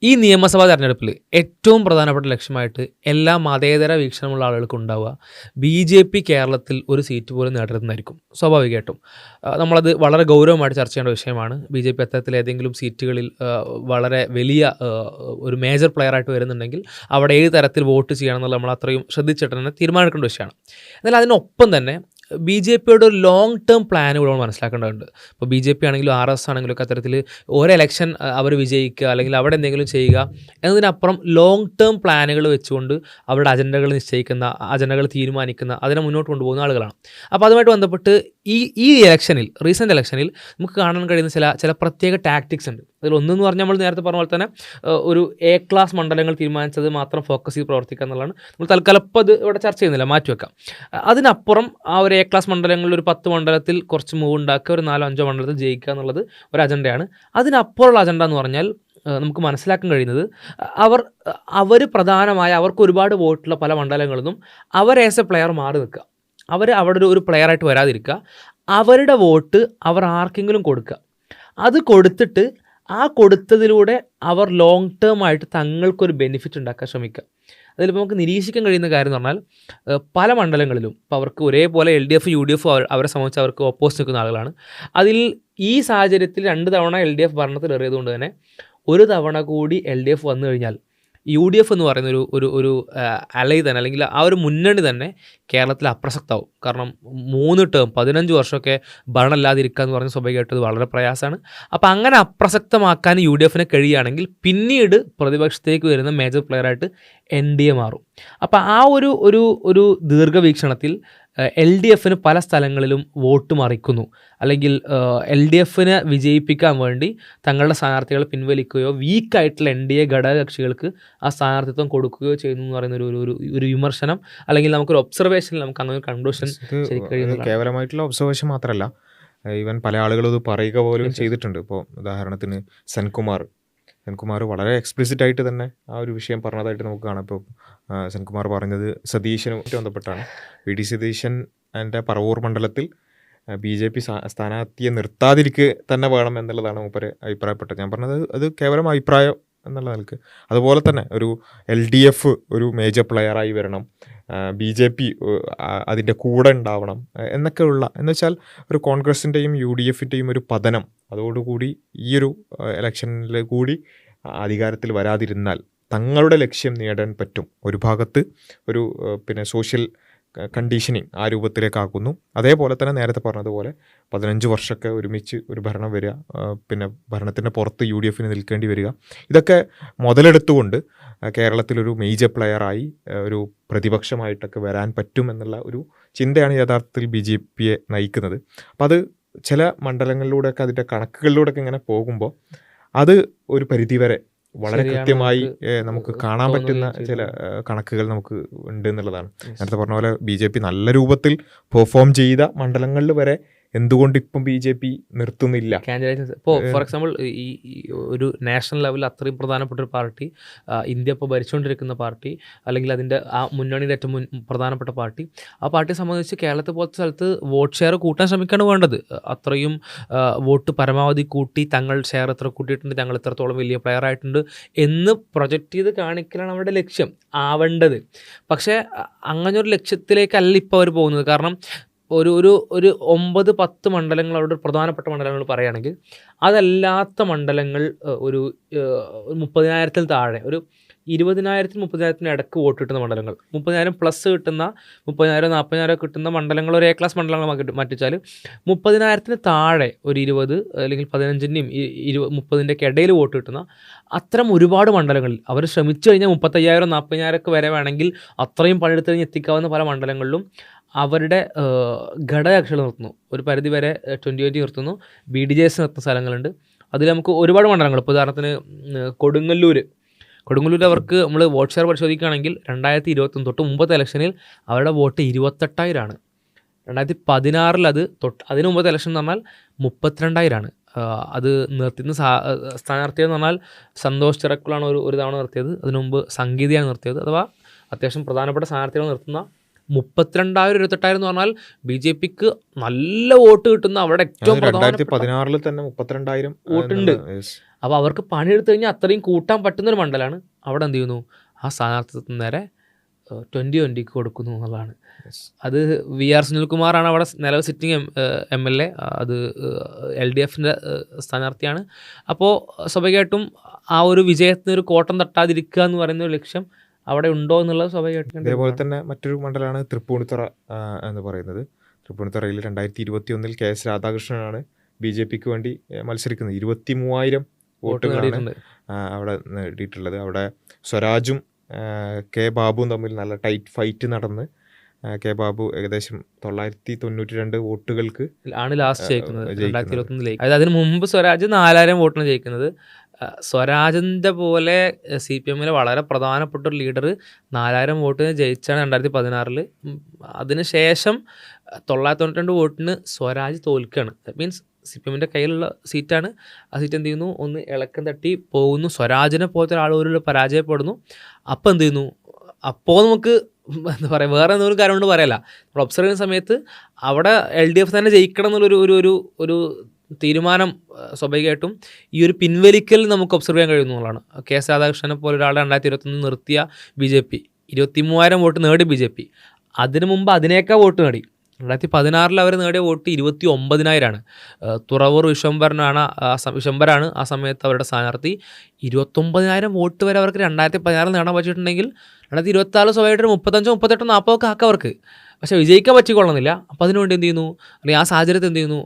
ഈ നിയമസഭാ തെരഞ്ഞെടുപ്പിൽ ഏറ്റവും പ്രധാനപ്പെട്ട ലക്ഷ്യമായിട്ട് എല്ലാ മതേതര വീക്ഷണമുള്ള ആളുകൾക്കും ഉണ്ടാവുക BJP കേരളത്തിൽ ഒരു സീറ്റ് പോലും നേടുന്നതായിരിക്കും സ്വാഭാവികമായിട്ടും. നമ്മളത് വളരെ ഗൗരവമായിട്ട് ചർച്ച ചെയ്യേണ്ട വിഷയമാണ്. BJP അത്തരത്തിൽ ഏതെങ്കിലും സീറ്റുകളിൽ വളരെ വലിയ ഒരു മേജർ പ്ലെയറായിട്ട് വരുന്നുണ്ടെങ്കിൽ അവിടെ ഏത് തരത്തിൽ വോട്ട് ചെയ്യണം എന്നുള്ളത് നമ്മൾ അത്രയും ശ്രദ്ധിച്ചിട്ട് തന്നെ തീരുമാനിക്കേണ്ട വിഷയമാണ്. എന്നാൽ അതിനൊപ്പം തന്നെ BJPയുടെ ഒരു ലോങ് ടേം പ്ലാൻ ഇവിടെ മനസ്സിലാക്കേണ്ടതുണ്ട്. ഇപ്പോൾ BJP ആണെങ്കിലും RS ആണെങ്കിലും ഒക്കെ അത്തരത്തിൽ ഒരു എലക്ഷൻ അവർ വിജയിക്കുക അല്ലെങ്കിൽ അവിടെ എന്തെങ്കിലും ചെയ്യുക എന്നതിനപ്പുറം ലോങ് ടേം പ്ലാനുകൾ വെച്ചുകൊണ്ട് അവരുടെ അജണ്ടകൾ നിശ്ചയിക്കുന്ന, അജണ്ടകൾ തീരുമാനിക്കുന്ന, അതിനെ മുന്നോട്ട് കൊണ്ടുപോകുന്ന ആളുകളാണ്. അപ്പോൾ അതുമായിട്ട് ബന്ധപ്പെട്ട് ഈ ഇലക്ഷനിൽ, റീസെൻ്റ് ഇലക്ഷനിൽ നമുക്ക് കാണാൻ കഴിയുന്ന ചില പ്രത്യേക ടാക്ടിക്സ് ഉണ്ട്. അതിലൊന്നെന്ന് പറഞ്ഞാൽ നമ്മൾ നേരത്തെ പറഞ്ഞ പോലെ തന്നെ ഒരു A ക്ലാസ് മണ്ഡലങ്ങൾ തീരുമാനിച്ചത് മാത്രം ഫോക്കസ് ചെയ്ത് പ്രവർത്തിക്കുക എന്നുള്ളതാണ്. നമ്മൾ തൽക്കാലം ഇപ്പോൾ അത് ഇവിടെ ചർച്ച ചെയ്യുന്നില്ല, മാറ്റിവെക്കാം. അതിനപ്പുറം ആ ഒരു A ക്ലാസ് മണ്ഡലങ്ങളിൽ ഒരു 10 മണ്ഡലത്തിൽ കുറച്ച് മൂവ് ഉണ്ടാക്കുക, ഒരു 4-5 മണ്ഡലത്തിൽ ജയിക്കുക എന്നുള്ളത് ഒരു അജണ്ടയാണ്. അതിനപ്പുറമുള്ള അജണ്ട എന്ന് പറഞ്ഞാൽ നമുക്ക് മനസ്സിലാക്കാൻ കഴിയുന്നത് അവർ പ്രധാനമായ അവർക്ക് ഒരുപാട് വോട്ടുള്ള പല മണ്ഡലങ്ങളിൽ നിന്നും അവർ ആസ് എ പ്ലെയർ മാറി നിൽക്കുക. അവർ അവിടെ ഒരു പ്ലെയറായിട്ട് വരാതിരിക്കുക. അവരുടെ വോട്ട് അവർ ആർക്കെങ്കിലും കൊടുക്കുക. അത് കൊടുത്തിട്ട് ആ കൊടുത്തതിലൂടെ അവർ ലോങ് ടേം ആയിട്ട് തങ്ങൾക്കൊരു ബെനിഫിറ്റ് ഉണ്ടാക്കാൻ ശ്രമിക്കുക. അതിലിപ്പോൾ നമുക്ക് നിരീക്ഷിക്കാൻ കഴിയുന്ന കാര്യം എന്ന് പറഞ്ഞാൽ പല മണ്ഡലങ്ങളിലും ഇപ്പോൾ അവർക്ക് ഒരേപോലെ LDF UDF അവരെ സംബന്ധിച്ച് അവർക്ക് ഓപ്പോസിറ്റ് നിൽക്കുന്ന ആളുകളാണ്. അതിൽ ഈ സാഹചര്യത്തിൽ 2 തവണ LDF ഭരണത്തിൽ ഏറിയതുകൊണ്ട് തന്നെ ഒരു തവണ കൂടി LDF വന്നു കഴിഞ്ഞാൽ UDF എന്ന് പറയുന്ന ഒരു അലൈ തന്നെ, അല്ലെങ്കിൽ ആ ഒരു മുന്നണി തന്നെ കേരളത്തിൽ അപ്രസക്തമാവും. കാരണം 3 ടേം 15 വർഷമൊക്കെ ഭരണമില്ലാതിരിക്കുക എന്ന് പറഞ്ഞ സ്വാഭാവികമായിട്ട് അത് വളരെ പ്രയാസമാണ്. അപ്പോൾ അങ്ങനെ അപ്രസക്തമാക്കാൻ UDFന് കഴിയുകയാണെങ്കിൽ പിന്നീട് പ്രതിപക്ഷത്തേക്ക് വരുന്ന മേജർ പ്ലെയറായിട്ട് NDA മാറും. അപ്പോൾ ആ ഒരു ദീർഘവീക്ഷണത്തിൽ LDFന് പല സ്ഥലങ്ങളിലും വോട്ട് മറിക്കുന്നു, അല്ലെങ്കിൽ LDFന് വിജയിപ്പിക്കാൻ വേണ്ടി തങ്ങളുടെ സ്ഥാനാർത്ഥികളെ പിൻവലിക്കുകയോ വീക്കായിട്ടുള്ള NDA ഘടകകക്ഷികൾക്ക് ആ സ്ഥാനാർത്ഥിത്വം കൊടുക്കുകയോ ചെയ്യുന്നു എന്ന് പറയുന്ന ഒരു വിമർശനം, അല്ലെങ്കിൽ നമുക്കൊരു ഒബ്സർവേഷനിൽ നമുക്ക് അങ്ങനെ ഒരു കൺക്ലൂഷൻ കേവലമായിട്ടുള്ള ഒബ്സർവേഷൻ മാത്രമല്ല, ഈവൻ പല ആളുകളും ഇത് പറയുക പോലും ചെയ്തിട്ടുണ്ട്. ഇപ്പോൾ ഉദാഹരണത്തിന് സെൻകുമാർ വളരെ എക്സ്പ്ലിസിറ്റ് ആയിട്ട് തന്നെ ആ ഒരു വിഷയം പറഞ്ഞതായിട്ട് നമുക്ക് കാണാം. ഇപ്പോൾ സെൻകുമാർ പറഞ്ഞത് സതീശനുമായിട്ട് ബന്ധപ്പെട്ടാണ്. VD സതീശൻ എൻ്റെ പറവൂർ മണ്ഡലത്തിൽ BJP സ്ഥാനാർത്ഥിയെ നിർത്താതിരിക്കുക തന്നെ വേണം എന്നുള്ളതാണ് മൂപ്പര് അഭിപ്രായപ്പെട്ടത്. ഞാൻ പറഞ്ഞത് അത് കേവലം അഭിപ്രായം എന്നുള്ള നിലക്ക്. അതുപോലെ തന്നെ ഒരു LDF ഒരു മേജർ പ്ലെയറായി വരണം, BJP അതിൻ്റെ കൂടെ ഉണ്ടാവണം എന്നൊക്കെയുള്ള, എന്നുവെച്ചാൽ ഒരു കോൺഗ്രസിൻ്റെയും UDFൻ്റെയും ഒരു പതനം അതോടുകൂടി ഈ ഒരു ഇലക്ഷനിൽ കൂടി അധികാരത്തിൽ വരാതിരുന്നാൽ തങ്ങളുടെ ലക്ഷ്യം നേടാൻ പറ്റും. ഒരു ഭാഗത്ത് ഒരു സോഷ്യൽ കണ്ടീഷനിങ് ആ രൂപത്തിലേക്കാക്കുന്നു. അതേപോലെ തന്നെ നേരത്തെ പറഞ്ഞതുപോലെ 15 വർഷമൊക്കെ ഒരുമിച്ച് ഒരു ഭരണം വരിക, ഭരണത്തിൻ്റെ പുറത്ത് UDFന് നിൽക്കേണ്ടി വരിക, ഇതൊക്കെ മുതലെടുത്തുകൊണ്ട് കേരളത്തിലൊരു മേജർ പ്ലെയറായി ഒരു പ്രതിപക്ഷമായിട്ടൊക്കെ വരാൻ പറ്റും എന്നുള്ള ഒരു ചിന്തയാണ് യഥാർത്ഥത്തിൽ BJPയെ നയിക്കുന്നത്. അപ്പോൾ അത് ചില മണ്ഡലങ്ങളിലൂടെയൊക്കെ അതിൻ്റെ കണക്കുകളിലൂടെയൊക്കെ ഇങ്ങനെ പോകുമ്പോൾ അത് ഒരു പരിധിവരെ വളരെ കൃത്യമായി നമുക്ക് കാണാൻ പറ്റുന്ന ചില കണക്കുകൾ നമുക്ക് ഉണ്ട് എന്നുള്ളതാണ്. നേരത്തെ പറഞ്ഞ പോലെ BJP നല്ല രൂപത്തിൽ പെർഫോം ചെയ്ത മണ്ഡലങ്ങളിൽ വരെ എന്തുകൊണ്ട് ഇപ്പം BJP നിർത്തുന്നില്ല? കാൻഡിഡേറ്റ്സ് ഇപ്പോൾ ഫോർ എക്സാമ്പിൾ ഈ ഒരു നാഷണൽ ലെവലിൽ അത്രയും പ്രധാനപ്പെട്ട ഒരു പാർട്ടി, ഇന്ത്യ ഇപ്പോൾ ഭരിച്ചുകൊണ്ടിരിക്കുന്ന പാർട്ടി, അല്ലെങ്കിൽ അതിൻ്റെ ആ മുന്നണിയുടെ ഏറ്റവും പ്രധാനപ്പെട്ട പാർട്ടി, ആ പാർട്ടിയെ സംബന്ധിച്ച് കേരളത്തെ പോലത്തെ സ്ഥലത്ത് വോട്ട് ഷെയർ കൂട്ടാൻ ശ്രമിക്കുകയാണ് വേണ്ടത്. അത്രയും വോട്ട് പരമാവധി കൂട്ടി തങ്ങൾ ഷെയർ എത്ര കൂട്ടിയിട്ടുണ്ട്, ഞങ്ങൾ എത്രത്തോളം വലിയ പ്ലെയർ ആയിട്ടുണ്ട് എന്ന് പ്രൊജക്റ്റ് ചെയ്ത് കാണിക്കലാണ് അവരുടെ ലക്ഷ്യം ആവേണ്ടത്. പക്ഷേ അങ്ങനെ ഒരു ലക്ഷ്യത്തിലേക്കല്ല ഇപ്പോൾ അവർ പോകുന്നത്. കാരണം ഒരു 9-10 മണ്ഡലങ്ങൾ അവരുടെ പ്രധാനപ്പെട്ട മണ്ഡലങ്ങൾ പറയുകയാണെങ്കിൽ അതല്ലാത്ത മണ്ഡലങ്ങൾ ഒരു 30,000-ൽ താഴെ, ഒരു 20,000-30,000 ഇടയ്ക്ക് വോട്ട് കിട്ടുന്ന മണ്ഡലങ്ങൾ, 30,000 പ്ലസ് കിട്ടുന്ന 30,000-40,000 കിട്ടുന്ന മണ്ഡലങ്ങൾ ഒരു A ക്ലാസ് മണ്ഡലങ്ങൾ മാറ്റിച്ചാൽ 30,000-ന് താഴെ ഒരു 20 അല്ലെങ്കിൽ 15-ൻ്റെയും 30-ൻ്റെയൊക്കെ ഇടയിൽ വോട്ട് കിട്ടുന്ന അത്തരം ഒരുപാട് മണ്ഡലങ്ങളിൽ അവർ ശ്രമിച്ചു കഴിഞ്ഞാൽ 35,000-40,000 വരെ വേണമെങ്കിൽ അത്രയും പണിയെടുത്ത് കഴിഞ്ഞ് എത്തിക്കാവുന്ന പല മണ്ഡലങ്ങളിലും അവരുടെ ഘടകകക്ഷികൾ നിർത്തുന്നു. ഒരു പരിധി വരെ 2020 നിർത്തുന്നു, BDJS നിർത്തുന്ന സ്ഥലങ്ങളുണ്ട്. അതിൽ നമുക്ക് ഒരുപാട് മണ്ഡലങ്ങൾ, ഇപ്പോൾ ഉദാഹരണത്തിന് കൊടുങ്ങല്ലൂർ അവർക്ക് നമ്മൾ വോട്ട് ഷെയർ പരിശോധിക്കുകയാണെങ്കിൽ 2021 തൊട്ട് മുമ്പത്തെ ഇലക്ഷനിൽ അവരുടെ വോട്ട് 28,000 2016 അത് അതിന് മുമ്പത്തെ ഇലക്ഷൻ എന്ന് പറഞ്ഞാൽ 32,000. അത് നിർത്തുന്ന സ്ഥാനാർത്ഥിയെന്ന് പറഞ്ഞാൽ സന്തോഷ് ചിറക്കുളാണ് ഒരു തവണ നിർത്തിയത്, അതിനു മുമ്പ് സംഗീതയാണ് നിർത്തിയത്. അഥവാ അത്യാവശ്യം പ്രധാനപ്പെട്ട സ്ഥാനാർത്ഥികൾ നിർത്തുന്ന 32,000-28,000 എന്ന് പറഞ്ഞാൽ BJPക്ക് നല്ല വോട്ട് കിട്ടുന്ന അവരുടെ ഏറ്റവും 2016 തന്നെ 32,000 വോട്ടുണ്ട്. അപ്പോൾ അവർക്ക് പണിയെടുത്ത് കഴിഞ്ഞാൽ അത്രയും കൂട്ടാൻ പറ്റുന്നൊരു മണ്ഡലമാണ്. അവിടെ എന്ത് ചെയ്യുന്നു, ആ സ്ഥാനാർത്ഥിത്വത്തിന് നേരെ 2020 കൊടുക്കുന്നു എന്നുള്ളതാണ്. അത് VR സുനിൽകുമാറാണ് അവിടെ നിലവിൽ സിറ്റിംഗ് MLA. അത് LDFിൻ്റെ സ്ഥാനാർത്ഥിയാണ്. അപ്പോൾ സ്വാഭാവികമായിട്ടും ആ ഒരു വിജയത്തിന് ഒരു കോട്ടം തട്ടാതിരിക്കുക എന്ന് പറയുന്ന ഒരു ലക്ഷ്യം അവിടെ ഉണ്ടോ എന്നുള്ളത് സ്വാഭാവികമായിട്ടും. അതേപോലെ തന്നെ മറ്റൊരു മണ്ഡലമാണ് തൃപ്പൂണിത്തുറ എന്ന് പറയുന്നത്. തൃപ്പൂണിത്തുറയിൽ 2021 KS രാധാകൃഷ്ണനാണ് BJPക്ക് വേണ്ടി മത്സരിക്കുന്നത്. 23,000 വോട്ടുകളാണ് അവിടെ നേടിയിട്ടുള്ളത്. അവിടെ സ്വരാജും കെ ബാബുവും തമ്മിൽ നല്ല ടൈറ്റ് ഫൈറ്റ് നടന്ന് കെ ബാബു ഏകദേശം 992 വോട്ടുകൾക്ക് ആണ് ലാസ്റ്റ് ജയിക്കുന്നത് 2021. അതായത് അതിന് മുമ്പ് സ്വരാജ് 4,000 വോട്ടിന് ജയിക്കുന്നത്. സ്വരാജിൻ്റെ പോലെ CPMലെ വളരെ പ്രധാനപ്പെട്ട ഒരു ലീഡർ 4,000 വോട്ടിന് ജയിച്ചാണ് 2016. അതിനുശേഷം 992 വോട്ടിന് സ്വരാജ് തോൽക്കുകയാണ്. ദാറ്റ് മീൻസ് CPMൻ്റെ കയ്യിലുള്ള സീറ്റാണ്. ആ സീറ്റ് എന്ത് ചെയ്യുന്നു, ഒന്ന് ഇളക്കം തട്ടി പോകുന്നു. സ്വരാജിനെ പോലത്തെ ഒരാൾ പരാജയപ്പെടുന്നു. അപ്പോൾ എന്ത് ചെയ്യുന്നു, അപ്പോൾ നമുക്ക് എന്താ പറയുക, വേറെ എന്തെങ്കിലും കാര്യം കൊണ്ട് പറയല്ല, നമ്മൾ ഒബ്സർവ് ചെയ്യുന്ന സമയത്ത് അവിടെ LDF തന്നെ ജയിക്കണം എന്നുള്ളൊരു ഒരു ഒരു തീരുമാനം സ്വാഭാവികമായിട്ടും ഈ ഒരു പിൻവലിക്കൽ നമുക്ക് ഒബ്സർവ് ചെയ്യാൻ കഴിയുന്നു എന്നുള്ളതാണ്. KS രാധാകൃഷ്ണനെ പോലെ ഒരാളെ 2021 നിർത്തിയ BJP 23,000 വോട്ട് നേടി. BJP അതിനു മുമ്പ് അതിനേക്കാൾ വോട്ട് നേടി. 2016 അവർ നേടിയ വോട്ട് 29,000 തുറവൂർ വിശ്വംഭരനാണ് ആ സമയത്ത് അവരുടെ സ്ഥാനാർത്ഥി. 29,000 വോട്ട് വരെ അവർക്ക് 2016 നേടാൻ പറ്റിയിട്ടുണ്ടെങ്കിൽ 2024 സ്വാഭാവികമായിട്ട് 35, 38, 40 ഒക്കെ ആക്കാം അവർക്ക്. പക്ഷേ വിജയിക്കാൻ പറ്റിക്കൊള്ളുന്നില്ല. അപ്പോൾ അതിനുവേണ്ടി എന്ത് ചെയ്യുന്നു, അല്ലെങ്കിൽ ആ സാഹചര്യത്തിൽ എന്ത് ചെയ്യുന്നു,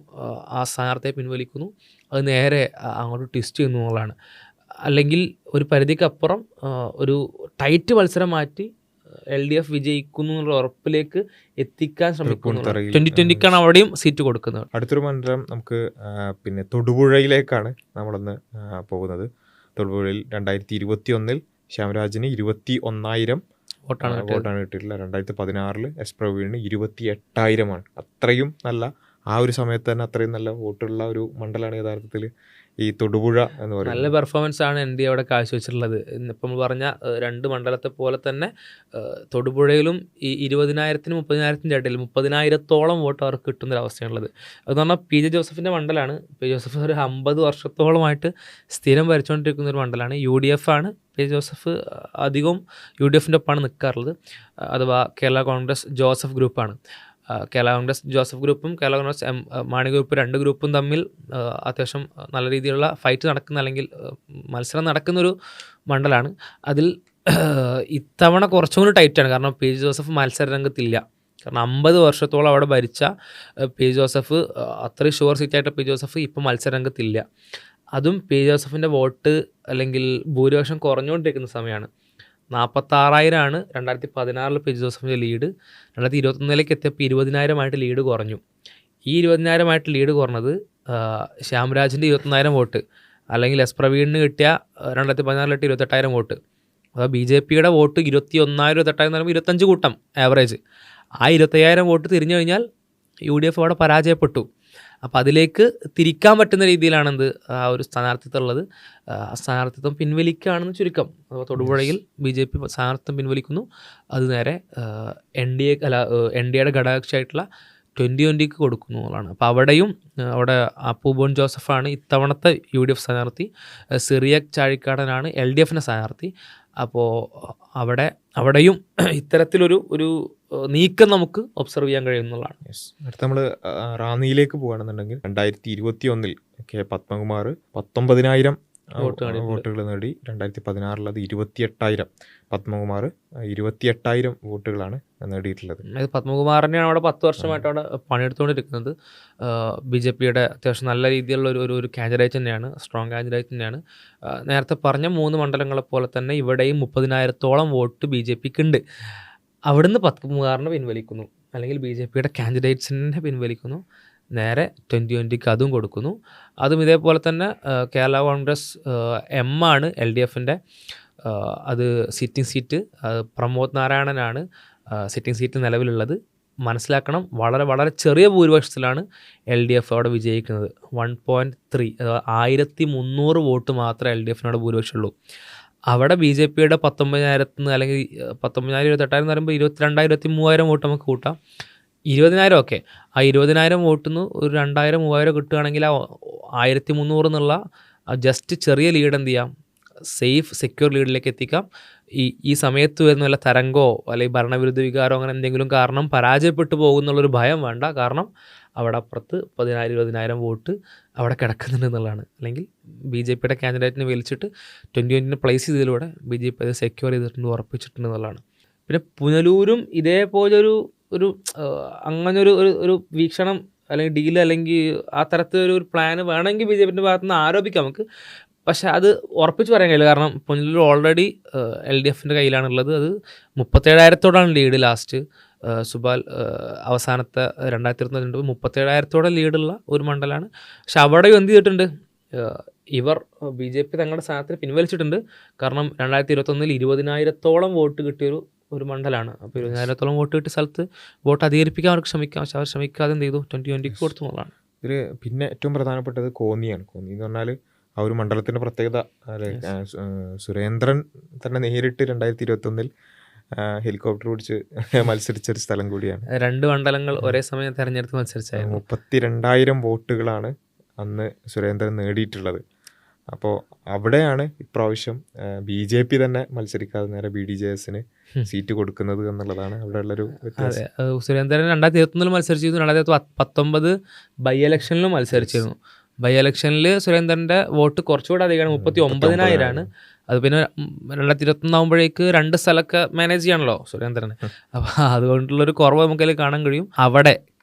ആ സ്ഥാനാർത്ഥിയെ പിൻവലിക്കുന്നു. അത് നേരെ അങ്ങോട്ട് ട്വിസ്റ്റ് ചെയ്യുന്നു എന്നുള്ളതാണ്. അല്ലെങ്കിൽ ഒരു പരിധിക്കപ്പുറം ഒരു ടൈറ്റ് മത്സരം മാറ്റി LDF വിജയിക്കുന്നു എന്നുള്ള ഉറപ്പിലേക്ക് എത്തിക്കാൻ ശ്രമിക്കുന്നു. 2020 അവിടെയും സീറ്റ് കൊടുക്കുന്നത്. അടുത്തൊരു മണ്ഡലം നമുക്ക് പിന്നെ തൊടുപുഴയിലേക്കാണ് നമ്മളൊന്ന് പോകുന്നത്. തൊടുപുഴയിൽ 2021 ശ്യാമരാജിന് 21,000 വോട്ടാണ് കിട്ടിയിട്ടുള്ളത്. 2016 S പ്രവീണിന് 28,000. അത്രയും നല്ല, ആ ഒരു സമയത്ത് തന്നെ അത്രയും നല്ല വോട്ടുള്ള ഒരു മണ്ഡലമാണ് യഥാർത്ഥത്തിൽ ഈ തൊടുപുഴ എന്ന് പറയുന്നത്. നല്ല പെർഫോമൻസ് ആണ് NDA അവിടെ കാഴ്ചവെച്ചിട്ടുള്ളത്. ഇന്നിപ്പം പറഞ്ഞ 2 മണ്ഡലത്തെ പോലെ തന്നെ തൊടുപുഴയിലും ഈ 20,000-നും 30,000-ൻ്റെ ഇടയിൽ 30,000-ഓളം വോട്ട് അവർക്ക് കിട്ടുന്നൊരവസ്ഥയാണുള്ളത്. അതെന്ന് പറഞ്ഞാൽ PJ ജോസഫിൻ്റെ മണ്ഡലമാണ്. PJ ജോസഫ് ഒരു 50 വർഷത്തോളമായിട്ട് സ്ഥിരം ഭരിച്ചുകൊണ്ടിരിക്കുന്ന ഒരു മണ്ഡലമാണ്. UDF ആണ്. PJ ജോസഫ് അധികവും UDFൻ്റെ ഒപ്പമാണ് നിൽക്കാറുള്ളത്. അഥവാ കേരള കോൺഗ്രസ് ജോസഫ് ഗ്രൂപ്പാണ്. കേരള കോൺഗ്രസ് ജോസഫ് ഗ്രൂപ്പും കേരള കോൺഗ്രസ് മാണി ഗ്രൂപ്പ്, 2 ഗ്രൂപ്പും തമ്മിൽ അത്യാവശ്യം നല്ല രീതിയിലുള്ള ഫൈറ്റ് നടക്കുന്ന, അല്ലെങ്കിൽ മത്സരം നടക്കുന്നൊരു മണ്ഡലമാണ്. അതിൽ ഇത്തവണ കുറച്ചും കൂടി ടൈറ്റാണ്. കാരണം PJ ജോസഫ് മത്സര രംഗത്തില്ല. കാരണം 50 വർഷത്തോളം അവിടെ ഭരിച്ച PJ ജോസഫ്, അത്രയും ഷുവർ സീറ്റായിട്ട് PJ ജോസഫ് ഇപ്പം മത്സര രംഗത്തില്ല. അതും PJ ജോസഫിൻ്റെ വോട്ട് അല്ലെങ്കിൽ ഭൂരിപക്ഷം കുറഞ്ഞുകൊണ്ടിരിക്കുന്ന സമയമാണ്. 46,000 2016 PJ ജോസഫിൻ്റെ ലീഡ്. 2021 എത്തിയപ്പോൾ 20,000 ലീഡ് കുറഞ്ഞു. ഈ 20,000 ലീഡ് കുറഞ്ഞത് ശ്യാംരാജിൻ്റെ 21,000 വോട്ട്, അല്ലെങ്കിൽ S പ്രവീണിന് കിട്ടിയ 2016 28,000 വോട്ട്. അപ്പോൾ BJPയുടെ വോട്ട് 21,000, 28,000 എന്ന് പറയുമ്പോൾ 25 കൂട്ടം ആവറേജ്. ആ 25,000 വോട്ട് തിരിഞ്ഞു കഴിഞ്ഞാൽ UDF അവിടെ പരാജയപ്പെട്ടു. അപ്പോൾ അതിലേക്ക് തിരിക്കാൻ പറ്റുന്ന രീതിയിലാണെന്ത് ആ ഒരു സ്ഥാനാർത്ഥിത്വം ഉള്ളത്. ആ സ്ഥാനാർത്ഥിത്വം പിൻവലിക്കുകയാണെന്ന് ചുരുക്കം. അപ്പോൾ തൊടുപുഴയിൽ BJP സ്ഥാനാർത്ഥിത്വം പിൻവലിക്കുന്നു. അത് നേരെ NDAയുടെ ഘടകകക്ഷിയായിട്ടുള്ള 2020 കൊടുക്കുന്നു എന്നുള്ളതാണ്. അപ്പോൾ അവിടെ അപ്പു ബോൺ ജോസഫാണ് ഇത്തവണത്തെ UDF സ്ഥാനാർത്ഥി. സിറിയക് ചാഴിക്കാടനാണ് LDFൻ്റെ സ്ഥാനാർത്ഥി. അപ്പോൾ അവിടെയും ഇത്തരത്തിലൊരു നീക്കം നമുക്ക് ഒബ്സർവ് ചെയ്യാൻ കഴിയുന്നതാണ്. അടുത്ത നമ്മൾ റാന്നിയിലേക്ക് പോകുകയാണെന്നുണ്ടെങ്കിൽ 2021 K പത്മകുമാർ 19,000 വോട്ടുകൾ നേടി. 2016 അത് 28,000. പത്മകുമാർ 28,000 വോട്ടുകളാണ് നേടിയിട്ടുള്ളത്. പത്മകുമാറിനെയാണ് അവിടെ 10 വർഷമായിട്ട് അവിടെ പണിയെടുത്തുകൊണ്ടിരിക്കുന്നത്. BJPയുടെ അത്യാവശ്യം നല്ല രീതിയിലുള്ള ഒരു കാൻഡിഡേറ്റ് തന്നെയാണ്, സ്ട്രോങ് കാൻഡിഡേറ്റ് തന്നെയാണ്. നേരത്തെ പറഞ്ഞ 3 മണ്ഡലങ്ങളെ പോലെ തന്നെ ഇവിടെയും 30,000-ഓളം വോട്ട് BJPക്ക് ഉണ്ട്. അവിടുന്ന് പത്മകുമാറിനെ പിൻവലിക്കുന്നു, അല്ലെങ്കിൽ BJPയുടെ കാൻഡിഡേറ്റ്സിനെ പിൻവലിക്കുന്നു. നേരെ 2020 അതും കൊടുക്കുന്നു. അതും ഇതേപോലെ തന്നെ കേരള കോൺഗ്രസ് M ആണ് LDFൻ്റെ. അത് സിറ്റിംഗ് സീറ്റ്. പ്രമോദ് നാരായണനാണ് സിറ്റിംഗ് സീറ്റ് നിലവിലുള്ളത്. മനസ്സിലാക്കണം, വളരെ വളരെ ചെറിയ ഭൂരിപക്ഷത്തിലാണ് LDF അവിടെ വിജയിക്കുന്നത്. 1.3, അഥവാ 1,300 വോട്ട് മാത്രമേ LDFിനോട് ഭൂരിപക്ഷമുള്ളൂ. അവിടെ BJPയുടെ 19,000 അല്ലെങ്കിൽ 19,000, 28,000 എന്ന് പറയുമ്പോൾ 22,000, 23,000 വോട്ട് നമുക്ക് കൂട്ടാം. 20,000 ഓക്കെ. ആ 20,000 വോട്ടിൽ നിന്ന് ഒരു 2,000, 3,000 കിട്ടുകയാണെങ്കിൽ ആ 1,300 എന്നുള്ള ജസ്റ്റ് ചെറിയ ലീഡ് എന്ത് ചെയ്യാം, സേഫ് സെക്യൂർ ലീഡിലേക്ക് എത്തിക്കാം. ഈ സമയത്ത് വരുന്ന വല്ല തരംഗമോ അല്ലെങ്കിൽ ഭരണവിരുദ്ധ വികാരമോ അങ്ങനെ എന്തെങ്കിലും കാരണം പരാജയപ്പെട്ടു പോകുന്നുള്ളൊരു ഭയം വേണ്ട. കാരണം അവിടെ അപ്പുറത്ത് 10,000-20,000 വോട്ട് അവിടെ കിടക്കുന്നുണ്ട് എന്നുള്ളതാണ്. അല്ലെങ്കിൽ BJPയുടെ കാൻഡിഡേറ്റിനെ വലിച്ചിട്ട് 2020 പ്ലേസ് ചെയ്തതിലൂടെ BJP അത് സെക്യൂർ ചെയ്തിട്ടുണ്ട്, ഉറപ്പിച്ചിട്ടുണ്ട് എന്നുള്ളതാണ്. പിന്നെ പുനലൂരും ഇതേപോലൊരു അങ്ങനൊരു ഒരു വീക്ഷണം അല്ലെങ്കിൽ ഡീല് അല്ലെങ്കിൽ ആ തരത്തിലൊരു പ്ലാൻ വേണമെങ്കിൽ BJPയുടെ ഭാഗത്തുനിന്ന് ആരോപിക്കാം നമുക്ക്. പക്ഷേ അത് ഉറപ്പിച്ച് പറയാൻ കഴിയില്ല. കാരണം പുനലൂർ ഓൾറെഡി LDFൻ്റെ കയ്യിലാണുള്ളത്. അത് 37,000 ലീഡ് ലാസ്റ്റ്. സുബാൽ അവസാനത്തെ 2022 37,000 ലീഡുള്ള ഒരു മണ്ഡലമാണ്. പക്ഷെ അവിടെയും എന്ത് ചെയ്തിട്ടുണ്ട്, ഇവർ BJP തങ്ങളുടെ സ്ഥാനത്തിന് പിൻവലിച്ചിട്ടുണ്ട്. കാരണം 2021 20,000 വോട്ട് കിട്ടിയൊരു മണ്ഡലമാണ്. അപ്പോൾ 20,000 വോട്ട് കിട്ടിയ സ്ഥലത്ത് വോട്ട് അധികരിപ്പിക്കാൻ അവർക്ക് ശ്രമിക്കാം. പക്ഷെ അവർ ശ്രമിക്കാതെ എന്ത് ചെയ്തു, 2020 കൊടുത്തു എന്നുള്ളതാണ്. ഇതിൽ പിന്നെ ഏറ്റവും പ്രധാനപ്പെട്ടത് കോന്നിയാണ്. കോന്നി എന്ന് പറഞ്ഞാൽ ആ ഒരു മണ്ഡലത്തിൻ്റെ പ്രത്യേകത, സുരേന്ദ്രൻ തന്നെ നേരിട്ട് 2021 ഹെലികോപ്റ്റർ ഓടിച്ച് മത്സരിച്ചൊരു സ്ഥലം കൂടിയാണ്. 2 മണ്ഡലങ്ങൾ ഒരേ സമയം തെരഞ്ഞെടുത്ത് മത്സരിച്ചായിരുന്നു. 32,000 വോട്ടുകളാണ് അന്ന് സുരേന്ദ്രൻ നേടിയിട്ടുള്ളത്. അപ്പോൾ അവിടെയാണ് ഇപ്രാവശ്യം BJP തന്നെ മത്സരിക്കാതെ നേരെ BDJSന് സീറ്റ് കൊടുക്കുന്നത് എന്നുള്ളതാണ് അവിടെയുള്ളൊരു വ്യത്യാസം. അതെ, സുരേന്ദ്രൻ 2021 മത്സരിച്ചിരുന്നു. 2019 ബൈ ഇലക്ഷനിലും മത്സരിച്ചിരുന്നു. ബൈ ഇലക്ഷനിൽ സുരേന്ദ്രൻ്റെ വോട്ട് കുറച്ചുകൂടെ അധികമാണ്, 39,000 അത് പിന്നെ 2021 ആകുമ്പോഴേക്ക് 2 സ്ഥലമൊക്കെ മാനേജ് ചെയ്യണമല്ലോ സുരേന്ദ്രന്. അപ്പോൾ അതുകൊണ്ടുള്ളൊരു കുറവ് നമുക്കതിൽ കാണാൻ കഴിയും. അവിടെ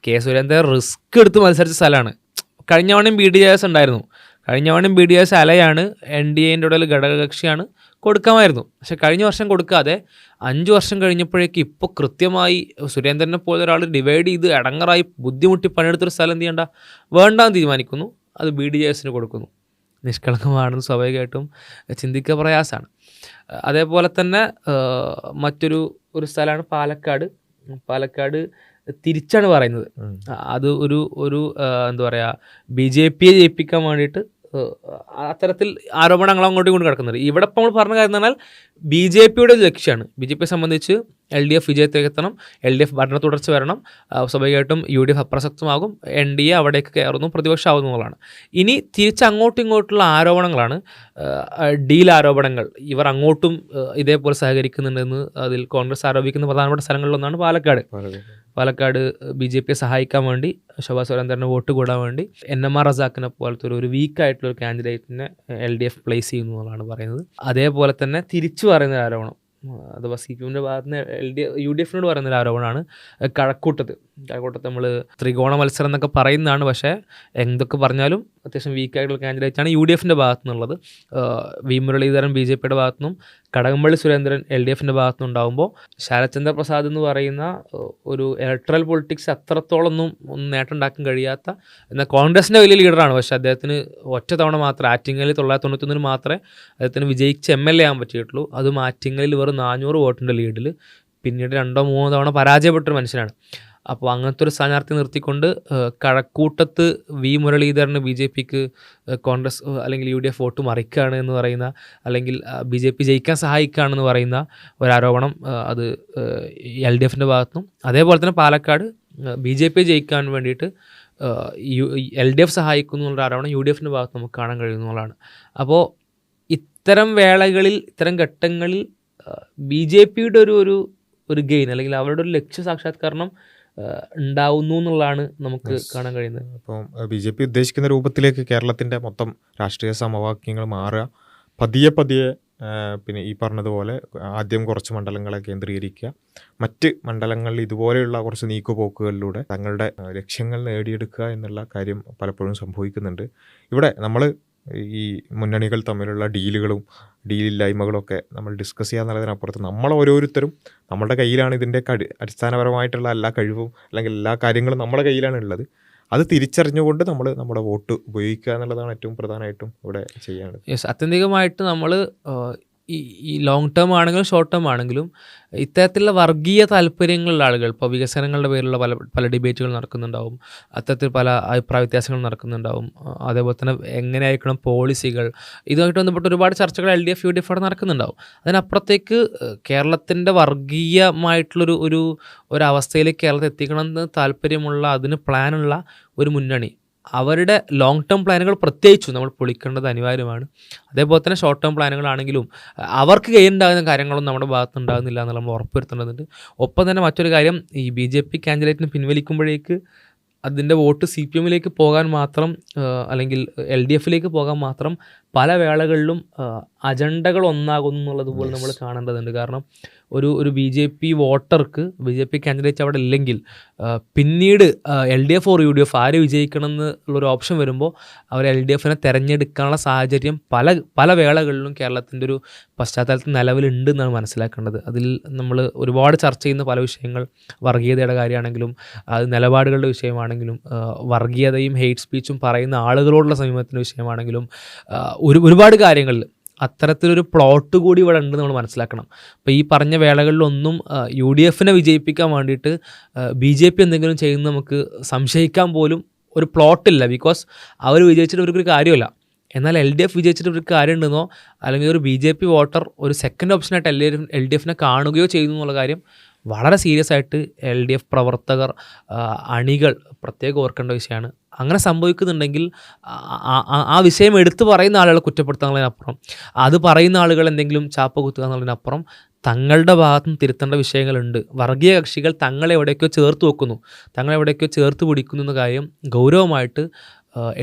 സുരേന്ദ്രൻ റിസ്ക് എടുത്ത് മത്സരിച്ച സ്ഥലമാണ്. കഴിഞ്ഞ തവണയും BDJS ഉണ്ടായിരുന്നു. കഴിഞ്ഞ തവണയും BDJS അലയാണ്, NDAൻ്റെ ഇടയിൽ ഘടകകക്ഷിയാണ്, കൊടുക്കാമായിരുന്നു. പക്ഷെ കഴിഞ്ഞ വർഷം കൊടുക്കാതെ 5 വർഷം കഴിഞ്ഞപ്പോഴേക്ക് ഇപ്പോൾ കൃത്യമായി സുരേന്ദ്രനെ പോലെ ഒരാൾ ഡിവൈഡ് ചെയ്ത് അടങ്ങറായി ബുദ്ധിമുട്ടി പണിയെടുത്തൊരു സ്ഥലം എന്ത് ചെയ്യണ്ട, വേണ്ടാന്ന് തീരുമാനിക്കുന്നു, അത് BDJSന് കൊടുക്കുന്നു. നിഷ്കളങ്കമാണെന്ന് സ്വാഭാവികമായിട്ടും ചിന്തിക്കുക പ്രയാസമാണ്. അതേപോലെ തന്നെ മറ്റൊരു സ്ഥലമാണ് പാലക്കാട്. പാലക്കാട് തിരിച്ചാണ് പറയുന്നത്. അത് ഒരു എന്താ പറയുക, BJPയെ ജയിപ്പിക്കാൻ വേണ്ടിയിട്ട് അത്തരത്തിൽ ആരോപണങ്ങൾ അങ്ങോട്ടും ഇങ്ങോട്ടും കിടക്കുന്നുണ്ട്. ഇവിടെ ഇപ്പോൾ നമ്മൾ പറഞ്ഞ കാര്യം എന്ന് പറഞ്ഞാൽ BJPയുടെ ലക്ഷ്യമാണ്. BJPയെ സംബന്ധിച്ച് LDF വിജയത്തിലേക്ക് എത്തണം, LDF ഭരണ തുടർച്ച വരണം, സ്വാഭാവികമായിട്ടും UDF അപ്രസക്തമാകും, NDA അവിടേക്ക് കയറുന്നു, പ്രതിപക്ഷമാകുന്നതാണ്. ഇനി തിരിച്ച് അങ്ങോട്ടും ഇങ്ങോട്ടുള്ള ആരോപണങ്ങളാണ്, ഡീൽ ആരോപണങ്ങൾ. ഇവർ അങ്ങോട്ടും ഇതേപോലെ സഹകരിക്കുന്നുണ്ടെന്ന് അതിൽ കോൺഗ്രസ് ആരോപിക്കുന്ന പ്രധാനപ്പെട്ട സ്ഥലങ്ങളിലൊന്നാണ് പാലക്കാട്. BJPയെ സഹായിക്കാൻ വേണ്ടി, ശോഭാ സുരേന്ദ്രന് വോട്ട് കൂടാൻ വേണ്ടി NMR റസാഖിനെ പോലത്തെ ഒരു വീക്കായിട്ടുള്ളൊരു കാൻഡിഡേറ്റിനെ LDF പ്ലേസ് ചെയ്യുന്നു എന്നുള്ളതാണ് പറയുന്നത്. അതേപോലെ തന്നെ തിരിച്ചു പറയുന്നൊരു ആരോപണം, അഥവാ CPMൻ്റെ ഭാഗത്ത് നിന്ന് UDFനോട് പറയുന്നൊരു ആരോപണമാണ് കഴക്കൂട്ടത്ത് നമ്മൾ ത്രികോണ മത്സരം എന്നൊക്കെ പറയുന്നതാണ്. പക്ഷേ എന്തൊക്കെ പറഞ്ഞാലും അത്യാവശ്യം വീക്കായിട്ടുള്ള കാൻഡിഡേറ്റാണ് UDFൻ്റെ ഭാഗത്തു നിന്നുള്ളത്. വി മുരളീധരൻ BJPയുടെ ഭാഗത്തു നിന്നും, കടകംപള്ളി സുരേന്ദ്രൻ LDFൻ്റെ ഭാഗത്തു നിന്നുണ്ടാകുമ്പോൾ ശരത്ചന്ദ്ര പ്രസാദ് എന്ന് പറയുന്ന ഒരു ഇലക്ട്രൽ പൊളിറ്റിക്സ് അത്രത്തോളൊന്നും നേട്ടം ഉണ്ടാക്കാൻ കഴിയാത്ത, എന്നാൽ കോൺഗ്രസിൻ്റെ വലിയ ലീഡറാണ്. പക്ഷേ അദ്ദേഹത്തിന് ഒറ്റ തവണ മാത്രമേ, ആറ്റിങ്ങലിൽ 991 മാത്രമേ അദ്ദേഹത്തിന് വിജയിച്ച് MLA ആകാൻ പറ്റിയിട്ടുള്ളൂ. അതും ആറ്റിങ്ങലിൽ വെറും 400 വോട്ടിൻ്റെ ലീഡിൽ. പിന്നീട് 2-3 തവണ പരാജയപ്പെട്ടൊരു മനുഷ്യനാണ്. അപ്പോൾ അങ്ങനത്തെ ഒരു സ്ഥാനാർത്ഥി നിർത്തിക്കൊണ്ട് കഴക്കൂട്ടത്ത് വി മുരളീധരന് BJPക്ക് കോൺഗ്രസ് അല്ലെങ്കിൽ UDF വോട്ട് മറിക്കുകയാണ് എന്ന് പറയുന്ന, അല്ലെങ്കിൽ BJP ജയിക്കാൻ സഹായിക്കുകയാണെന്ന് പറയുന്ന ഒരാരോപണം അത് LDFൻ്റെ ഭാഗത്തുനിന്നും, അതേപോലെ തന്നെ പാലക്കാട് BJP ജയിക്കാൻ വേണ്ടിയിട്ട് LDF സഹായിക്കുന്നു എന്നുള്ള ആരോപണം UDFൻ്റെ ഭാഗത്ത് നമുക്ക് കാണാൻ കഴിയുന്നതാണ്. അപ്പോൾ ഇത്തരം വേളകളിൽ, ഇത്തരം ഘട്ടങ്ങളിൽ BJPയുടെ ഒരു ഗെയിൻ അല്ലെങ്കിൽ അവരുടെ ഒരു ലക്ഷ്യ സാക്ഷാത്കാരണം ഉണ്ടാവുന്നു എന്നുള്ളതാണ് നമുക്ക് കാണാൻ കഴിയുന്നത്. അപ്പം BJP ഉദ്ദേശിക്കുന്ന രൂപത്തിലേക്ക് കേരളത്തിൻ്റെ മൊത്തം രാഷ്ട്രീയ സമവാക്യങ്ങൾ മാറുക, പതിയെ പിന്നെ ഈ പറഞ്ഞതുപോലെ ആദ്യം കുറച്ച് മണ്ഡലങ്ങളെ കേന്ദ്രീകരിക്കുക, മറ്റ് മണ്ഡലങ്ങളിൽ ഇതുപോലെയുള്ള കുറച്ച് നീക്കുപോക്കുകളിലൂടെ തങ്ങളുടെ ലക്ഷ്യങ്ങൾ നേടിയെടുക്കുക എന്നുള്ള കാര്യം പലപ്പോഴും സംഭവിക്കുന്നുണ്ട്. ഇവിടെ നമ്മൾ ഈ മുന്നണികൾ തമ്മിലുള്ള ഡീലില്ലായ്മകളൊക്കെ നമ്മൾ ഡിസ്കസ് ചെയ്യാന്നുള്ളതിനപ്പുറത്ത് നമ്മൾ ഓരോരുത്തരും നമ്മുടെ കയ്യിലാണ് ഇതിൻ്റെ അടിസ്ഥാനപരമായിട്ടുള്ള എല്ലാ കഴിവും അല്ലെങ്കിൽ എല്ലാ കാര്യങ്ങളും നമ്മുടെ കയ്യിലാണ് ഉള്ളത്. അത് തിരിച്ചറിഞ്ഞുകൊണ്ട് നമ്മൾ നമ്മുടെ വോട്ട് ഉപയോഗിക്കുക എന്നുള്ളതാണ് ഏറ്റവും പ്രധാനമായിട്ടും ഇവിടെ ചെയ്യേണ്ടത്. യെസ്, ആത്യന്തികമായിട്ട് നമ്മൾ ഈ ലോങ് ടേം ആണെങ്കിലും ഷോർട്ട് ടേം ആണെങ്കിലും ഇത്തരത്തിലുള്ള വർഗീയ താല്പര്യങ്ങളുള്ള ആളുകൾ, ഇപ്പോൾ വികസനങ്ങളുടെ പേരിലുള്ള പല ഡിബേറ്റുകൾ നടക്കുന്നുണ്ടാവും, അത്തരത്തിൽ പല അഭിപ്രായ വ്യത്യാസങ്ങൾ നടക്കുന്നുണ്ടാവും. അതേപോലെ തന്നെ എങ്ങനെയായിരിക്കണം പോളിസികൾ, ഇതുമായിട്ട് ബന്ധപ്പെട്ട് ഒരുപാട് ചർച്ചകൾ LDF UDF അവിടെ നടക്കുന്നുണ്ടാവും. അതിനപ്പുറത്തേക്ക് കേരളത്തിൻ്റെ വർഗീയമായിട്ടുള്ളൊരു അവസ്ഥയിലേക്ക് കേരളത്തെ എത്തിക്കണമെന്ന് താല്പര്യമുള്ള, അതിന് പ്ലാനുള്ള ഒരു മുന്നണി, അവരുടെ ലോങ് ടേം പ്ലാനുകൾ പ്രത്യേകിച്ചും നമ്മൾ പൊളിക്കേണ്ടത് അനിവാര്യമാണ്. അതേപോലെ തന്നെ ഷോർട്ട് ടേം പ്ലാനുകളാണെങ്കിലും അവർക്ക് ഗെയിൻ ഉണ്ടാകുന്ന കാര്യങ്ങളൊന്നും നമ്മുടെ ഭാഗത്ത് ഉണ്ടാകുന്നില്ല എന്നുള്ള നമ്മൾ ഉറപ്പുവരുത്തേണ്ടതുണ്ട്. ഒപ്പം തന്നെ മറ്റൊരു കാര്യം, ഈ BJP കാൻഡിഡേറ്റിനെ പിൻവലിക്കുമ്പോഴേക്ക് അതിൻ്റെ വോട്ട് CPM-ലേക്ക് പോകാൻ മാത്രം അല്ലെങ്കിൽ LDF-ലേക്ക് പോകാൻ മാത്രം പല വേളകളിലും അജണ്ടകൾ ഒന്നാകുന്നു എന്നുള്ളതുപോലെ നമ്മൾ കാണേണ്ടതുണ്ട്. കാരണം ഒരു BJP വോട്ടർക്ക് BJP കാൻഡിഡേറ്റ് അവിടെ ഇല്ലെങ്കിൽ പിന്നീട് LDF ഓർ UDF ആര് വിജയിക്കണം എന്നുള്ളൊരു ഓപ്ഷൻ വരുമ്പോൾ അവർ LDF-നെ തിരഞ്ഞെടുക്കാനുള്ള സാഹചര്യം പല വേളകളിലും കേരളത്തിൻ്റെ ഒരു പശ്ചാത്തലത്തിൽ നിലവിലുണ്ട് എന്നാണ് മനസ്സിലാക്കേണ്ടത്. അതിൽ നമ്മൾ ഒരുപാട് ചർച്ച ചെയ്യുന്ന പല വിഷയങ്ങൾ, വർഗീയതയുടെ കാര്യമാണെങ്കിലും അത് നിലപാടുകളുടെ വിഷയമാണെങ്കിലും വർഗീയതയും ഹെയ്റ്റ് സ്പീച്ചും പറയുന്ന ആളുകളോടുള്ള സമീപനത്തിൻ്റെ വിഷയമാണെങ്കിലും ഒരുപാട് കാര്യങ്ങളിൽ അത്തരത്തിലൊരു പ്ലോട്ട് കൂടി ഇവിടെ ഉണ്ട് നമ്മൾ മനസ്സിലാക്കണം. അപ്പോൾ ഈ പറഞ്ഞ വേളകളിലൊന്നും UDF-നെ വിജയിപ്പിക്കാൻ വേണ്ടിയിട്ട് BJP എന്തെങ്കിലും ചെയ്യുന്നത് നമുക്ക് സംശയിക്കാൻ പോലും ഒരു പ്ലോട്ടില്ല. ബിക്കോസ് അവർ വിജയിച്ചിട്ട് ഇവർക്കൊരു കാര്യമില്ല. എന്നാൽ LDF വിജയിച്ചിട്ട് ഒരു കാര്യം ഉണ്ടെന്നോ അല്ലെങ്കിൽ ഒരു BJP വോട്ടർ ഒരു സെക്കൻഡ് ഓപ്ഷനായിട്ട് LDF-നെ കാണുകയോ ചെയ്യുന്നു എന്നുള്ള കാര്യം വളരെ സീരിയസ് ആയിട്ട് LDF പ്രവർത്തകർ, അണികൾ പ്രത്യേകം ഓർക്കേണ്ട വിഷയമാണ്. അങ്ങനെ സംഭവിക്കുന്നുണ്ടെങ്കിൽ ആ വിഷയം എടുത്തു പറയുന്ന ആളുകളെ കുറ്റപ്പെടുത്തുന്നതിനപ്പുറം, അത് പറയുന്ന ആളുകൾ എന്തെങ്കിലും ചാപ്പ കുത്തുക എന്നുള്ളതിനപ്പുറം തങ്ങളുടെ ഭാഗത്ത് നിന്ന് തിരുത്തേണ്ട വിഷയങ്ങളുണ്ട്. വർഗീയ കക്ഷികൾ തങ്ങളെവിടേക്കോ ചേർത്ത് വെക്കുന്നു, തങ്ങളെവിടേക്കോ ചേർത്ത് പിടിക്കുന്നു എന്ന കാര്യം ഗൗരവമായിട്ട്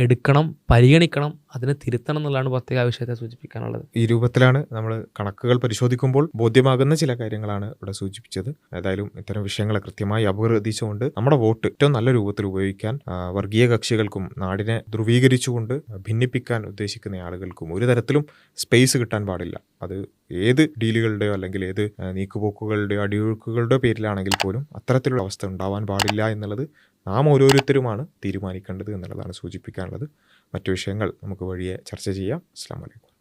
എടുക്കണം, പരിഗണിക്കണം, അതിനെ തിരുത്തണം എന്നുള്ളതാണ് പ്രത്യേക ആ വിഷയത്തെ സൂചിപ്പിക്കാനുള്ളത്. ഈ രൂപത്തിലാണ് നമ്മൾ കണക്കുകൾ പരിശോധിക്കുമ്പോൾ ബോധ്യമാകുന്ന ചില കാര്യങ്ങളാണ് ഇവിടെ സൂചിപ്പിച്ചത്. ഏതായാലും ഇത്തരം വിഷയങ്ങളെ കൃത്യമായി അപഗ്രഥിച്ചുകൊണ്ട് നമ്മുടെ വോട്ട് ഏറ്റവും നല്ല രൂപത്തിൽ ഉപയോഗിക്കാൻ വർഗീയ കക്ഷികൾക്കും നാടിനെ ധ്രുവീകരിച്ചുകൊണ്ട് ഭിന്നിപ്പിക്കാൻ ഉദ്ദേശിക്കുന്ന ആളുകൾക്കും ഒരു തരത്തിലും സ്പേസ് കിട്ടാൻ പാടില്ല. അത് ഏത് ഡീലുകളുടെയോ അല്ലെങ്കിൽ ഏത് നീക്കുപോക്കുകളുടെയോ അടിയൊഴുക്കുകളുടെയോ പേരിലാണെങ്കിൽ പോലും അത്തരത്തിലുള്ള അവസ്ഥ ഉണ്ടാവാൻ പാടില്ല എന്നുള്ളത് നാം ഓരോരുത്തരുമാണ് തീരുമാനിക്കേണ്ടത് എന്നുള്ളതാണ് സൂചിപ്പിക്കാനുള്ളത്. മറ്റു വിഷയങ്ങൾ നമുക്ക് വഴിയെ ചർച്ച ചെയ്യാം. അസ്സലാമു അലൈക്കും.